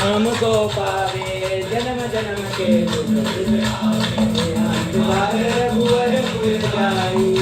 हमको पावे जन्म जन्म के रघुवर पुर जाई।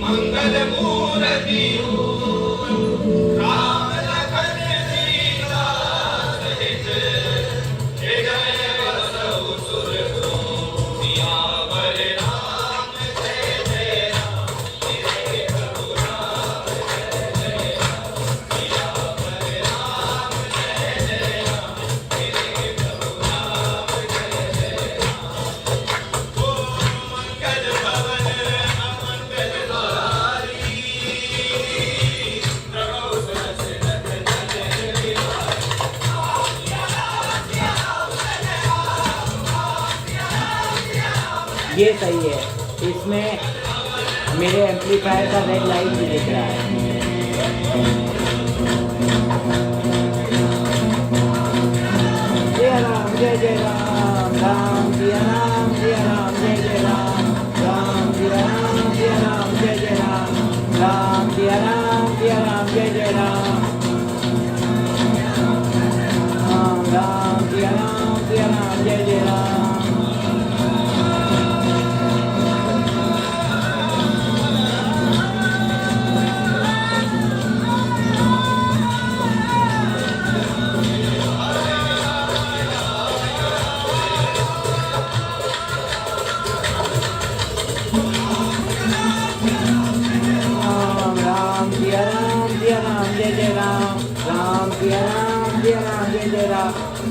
मंगल मूर्ति ये सही है। इसमें मेरे एम्पलीफायर का रेड लाइट भी दिख रहा है। जय राम जय जय राम, राम जय राम जय राम जय जय राम, राम जय राम जय राम जय जय राम, राम जय राम जय राम जय जय राम, राम जय राम जय राम जय जय राम।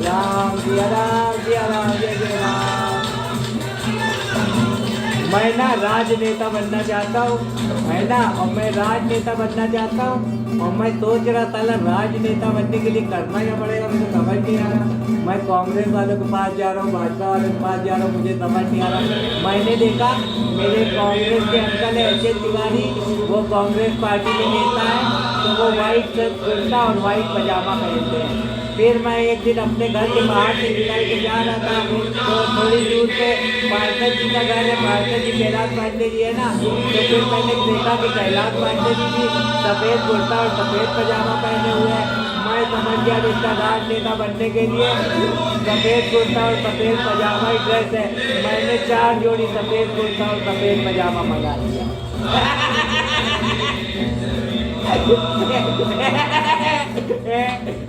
राम जय राम जय जय राम। मैं ना राजनेता बनना चाहता हूँ, है ना, और मैं राजनेता बनना चाहता हूँ, और मैं सोच रहा था राजनेता बनने के लिए करना क्या पड़ेगा, मुझे समझ नहीं आ रहा। मैं कांग्रेस वालों के पास जा रहा हूँ, भाजपा वालों के पास जा रहा हूँ, मुझे समझ नहीं आ रहा। मैंने देखा मेरे कांग्रेस के अंकल है एच तिवारी, वो कांग्रेस पार्टी के नेता है, तो वो व्हाइट कुर्ता और व्हाइट पजामा पहनते हैं। फिर मैं एक दिन अपने घर के बाहर से निकल के जा रहा था, तो थोड़ी दूर पे पार्षद जी का घर है, पार्षद जी कैलाश पांडे जी है ना, तो फिर मैंने देखा कि कैलाश पांडे जी भी सफ़ेद कुर्ता और सफ़ेद पजामा पहने हुए हैं। मैं समझ गया इसका राजनेता बनने के लिए सफ़ेद कुर्ता और सफ़ेद पजामा ही ड्रेस है। मैंने 4 जोड़ी सफ़ेद कुर्ता और सफ़ेद पजामा मंगा लिया।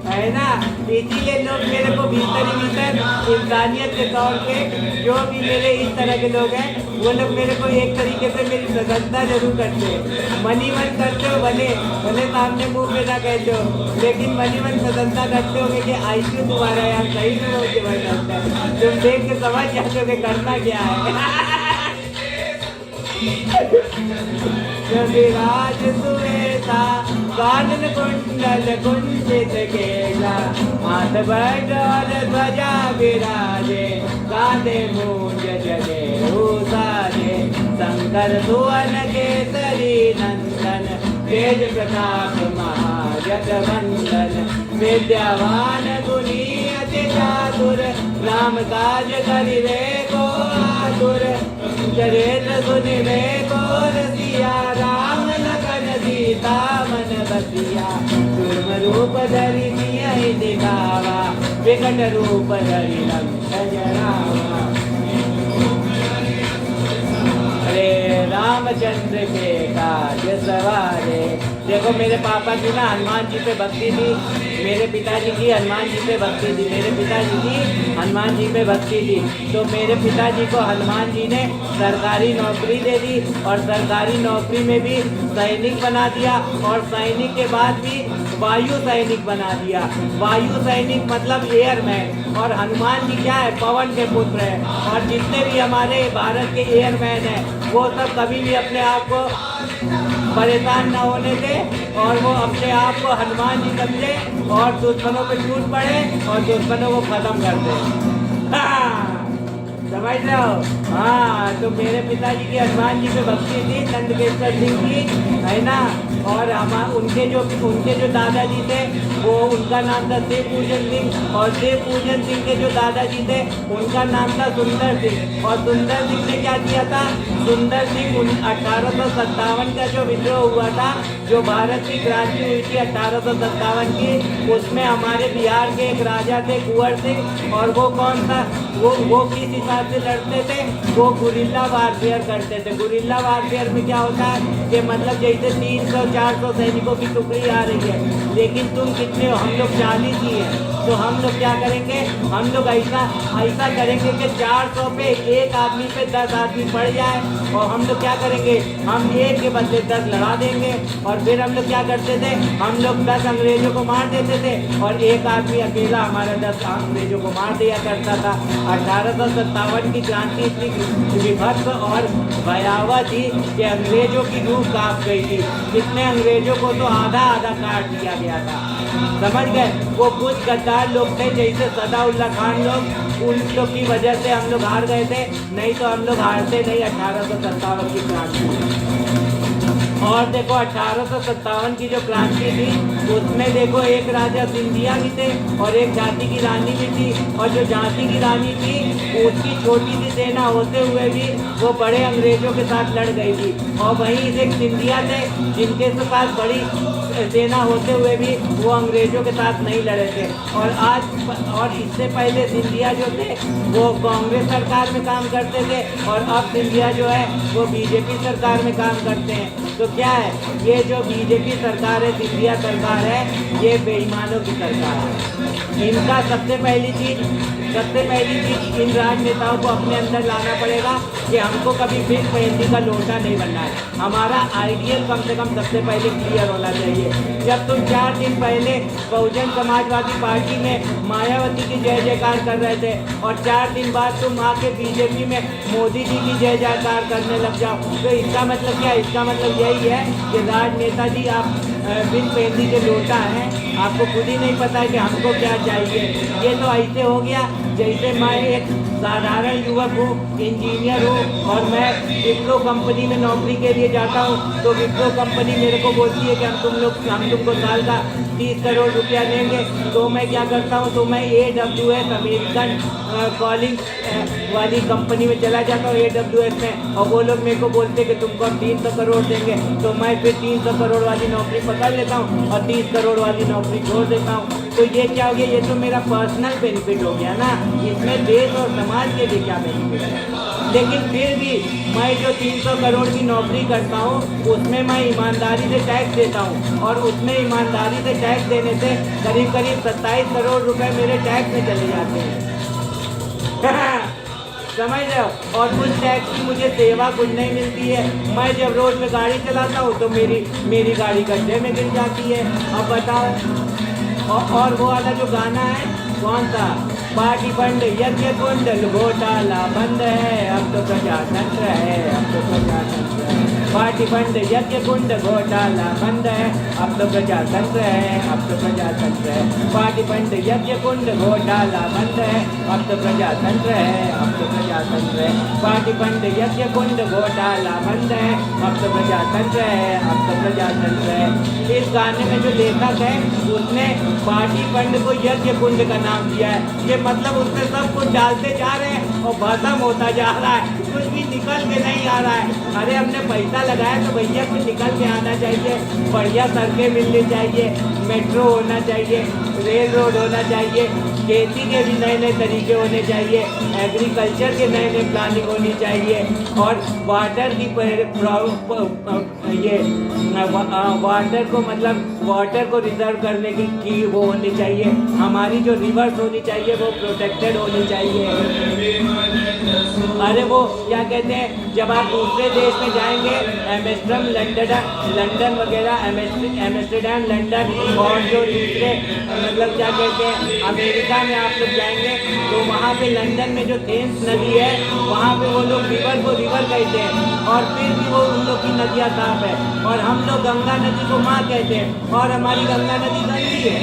है ना, इसीलिए लोग मेरे को भीतर ही भीतर इंसानियत के तौर पे, जो भी मेरे इस तरह के लोग हैं, वो लोग मेरे को एक तरीके से मेरी प्रशंसा जरूर करते हैं। मनी मन करते हो, भले भले सामने मुंह पे ना कहते हो, लेकिन मनी मन प्रशंसा करते हो कि आईक्यू तुम्हारा यार सही में हो जबरदस्त है, तुम देख के समझ जाते हो कि करना क्या है। राज सुवेता कानन कुंडल कुंजित केला, हाथ बड़ौल ध्वजा विराजे, कांधे मूंज जगे साजे, शंकर सुवन केसरी नंदन, तेज प्रताप महाजगवंदन, विद्यावान गुणी अति चातुर, राम काज करिवे को आतुर, चरित्र सुनिवे को रसिया, राम लखन सीता मन बसिया, सूर्म रूप धरि सियहि दिखावा, विकट रूप धरि लंक जरावा। अरे रामचंद्र के काज सवारे। देखो मेरे पापा की ना हनुमान जी पे भक्ति थी, मेरे पिताजी की हनुमान जी पे भक्ति थी, मेरे पिताजी की हनुमान जी पे भक्ति थी। तो मेरे पिताजी को हनुमान जी ने सरकारी नौकरी दे दी और सरकारी नौकरी में भी सैनिक बना दिया और सैनिक के बाद भी वायु सैनिक बना दिया। वायु सैनिक मतलब एयरमैन। और हनुमान जी क्या है, पवन के पुत्र है। और जितने भी हमारे भारत के एयरमैन हैं वो सब कभी भी अपने आप को परेशान न होने दे और वो अपने आप को हनुमान जी समझे और दुश्मनों पे टूट पड़े और दुश्मनों को खत्म कर दे। समझ रहे हो? हाँ, तो मेरे पिताजी की हनुमान जी पे भक्ति थी, नंदकेश्वर सिंह की, है ना। और उनके जो दादाजी थे वो उनका नाम था देव पूजन सिंह, और देव पूजन सिंह के जो दादाजी थे उनका नाम था सुंदर सिंह। और सुंदर सिंह ने क्या किया था, सुंदर सिंह 1857 का जो विद्रोह हुआ था, जो भारत की क्रांति हुई थी 1857 की, उसमें हमारे बिहार के एक राजा थे कुंवर सिंह। और वो कौन था, वो किस हिसाब से लड़ते थे, वो गुरिल्ला वारफेयर करते थे। गुरिल्ला वारफेयर में क्या होता है कि मतलब जैसे 300-400 सैनिकों की टुकड़ी आ रही है, लेकिन तुम कितने हो, हम लोग 40 ही हैं, तो हम लोग क्या करेंगे, हम लोग ऐसा करेंगे कि 400 पे एक आदमी पे 10 आदमी पड़ जाए, और हम लोग क्या करेंगे, हम एक के बदले 10 लड़ा देंगे। और फिर हम लोग क्या करते थे, हम लोग 10 अंग्रेजों को मार देते थे और एक आदमी अकेला हमारा 10 अंग्रेजों को मार दिया करता था। 1857 की क्रांति इतनी विभत्स और भयावह थी कि अंग्रेजों की रूह कांप गई थी। कितने अंग्रेजों को तो आधा आधा काट दिया गया था, समझ गए। वो कुछ गद्दार लोग थे जैसे सदाउल्ला खान लोग, उन लोग की वजह से हम लोग हार गए थे, नहीं तो हम लोग हारते नहीं 1857 की क्रांति। और देखो 1857 की जो क्रांति थी उसमें देखो एक राजा सिंधिया भी थे और एक झांसी की रानी भी थी। और जो झांसी की रानी थी उसकी छोटी सी सेना होते हुए भी वो बड़े अंग्रेजों के साथ लड़ गई थी। और वहीं एक सिंधिया थे जिनके पास बड़ी सेना होते हुए भी वो अंग्रेजों के साथ नहीं लड़े थे। और इससे पहले सिंधिया जो थे वो कांग्रेस सरकार में काम करते थे और अब सिंधिया जो है वो बीजेपी सरकार में काम करते हैं। तो क्या है, ये जो बीजेपी सरकार है, सिंधिया सरकार है, ये बेईमानों की सरकार है। इनका सबसे पहली चीज इन राजनेताओं को अपने अंदर लाना पड़ेगा कि हमको कभी फिर मेहंदी का लोटा नहीं बनना है। हमारा आइडियल कम से कम सबसे पहले क्लियर होना चाहिए। जब तुम 4 दिन पहले बहुजन समाजवादी पार्टी में मायावती की जय जयकार कर रहे थे और 4 दिन बाद तुम आके बीजेपी में मोदी जी की जय जयकार करने लग जाओ, तो इसका मतलब क्या है? इसका मतलब यही है कि राजनेता जी आप बिन मेहंदी के लोटा हैं, आपको खुद ही नहीं पता है कि हमको क्या चाहिए। ये तो ऐसे हो गया जैसे मैं एक साधारण युवक हूँ, इंजीनियर हूँ और मैं विप्रो कंपनी में नौकरी के लिए जाता हूँ, तो विप्रो कंपनी मेरे को बोलती है कि हम तुमको साल का 30 करोड़ रुपया देंगे। तो मैं क्या करता हूँ, तो मैं AWS अमेरिकन कॉलिंग वाली कंपनी में चला जाता हूँ, AWS में, और वो लोग मेरे को बोलते कि तुमको हम 300 करोड़ देंगे। तो मैं फिर 300 करोड़ वाली नौकरी पकड़ लेता हूँ और 30 करोड़ वाली नौकरी छोड़ देता हूँ। तो ये क्या हो गया, ये तो मेरा पर्सनल बेनिफिट हो गया ना, इसमें देश और समाज के लिए क्या बेनिफिट है। लेकिन फिर भी मैं जो 300 करोड़ की नौकरी करता हूँ उसमें मैं ईमानदारी से टैक्स देता हूँ, और उसमें ईमानदारी से टैक्स देने से करीब 27 करोड़ रुपए मेरे टैक्स में चले जाते हैं। समझ रहे हो। और कुछ टैक्स की मुझे सेवा कुछ नहीं मिलती है। मैं जब रोड में गाड़ी चलाता हूँ तो मेरी गाड़ी गड्ढे में गिर जाती है। अब बताओ। और वो वाला जो गाना है कौन सा, पार्टी फंड यज्ञ कुंडल घोटाला बंद है, अब तो प्रजातंत्र है, अब तो प्रजातंत्र है। पार्टी फंड यज्ञ कुंड घोटाला बंद है, अब तो प्रजातंत्र है, अब तो प्रजातंत्र है। पार्टी फंड यज्ञ कुंड घोटाला बंद है, अब तो प्रजातंत्र है, अब तो प्रजातंत्र है। पार्टी फंड यज्ञ कुंड घोटाला बंद है, अब तो प्रजातंत्र है, अब तो प्रजातंत्र है। इस गाने में जो लेखक है उसने पार्टी फंड को यज्ञ कुंड का नाम दिया है। ये मतलब उसमें सब कुछ डालते जा रहे हैं और खत्म होता जा रहा है, कुछ भी निकल के नहीं आ रहा है। अरे हमने पैसा लगाया तो भैया कुछ निकल के आना चाहिए, बढ़िया सड़कें मिलनी चाहिए, मेट्रो होना चाहिए, रेल रोड होना चाहिए, खेती के भी नए नए तरीके होने चाहिए, एग्रीकल्चर के नए नए प्लानिंग होनी चाहिए, और वाटर की ये वाटर को मतलब वाटर को रिजर्व करने की वो होनी चाहिए। हमारी जो रिवर्स होनी चाहिए वो प्रोटेक्टेड होनी चाहिए। अरे वो क्या कहते हैं, जब आप दूसरे देश में जाएंगे, एम्स्टर्डम, लंदन वगैरह, एम्स्टर्डम, लंदन और जो दूसरे मतलब क्या कहते हैं अमेरिका में आप लोग जाएंगे तो वहाँ पे लंदन में जो थेम्स नदी है वहाँ पे वो लोग रिवर को रिवर कहते हैं और फिर भी वो उन लोग की नदियाँ साफ है, और हम लोग गंगा नदी को माँ कहते हैं और हमारी गंगा नदी गंदी है।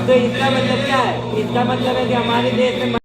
तो इसका मतलब क्या है? इसका मतलब है कि हमारे देश में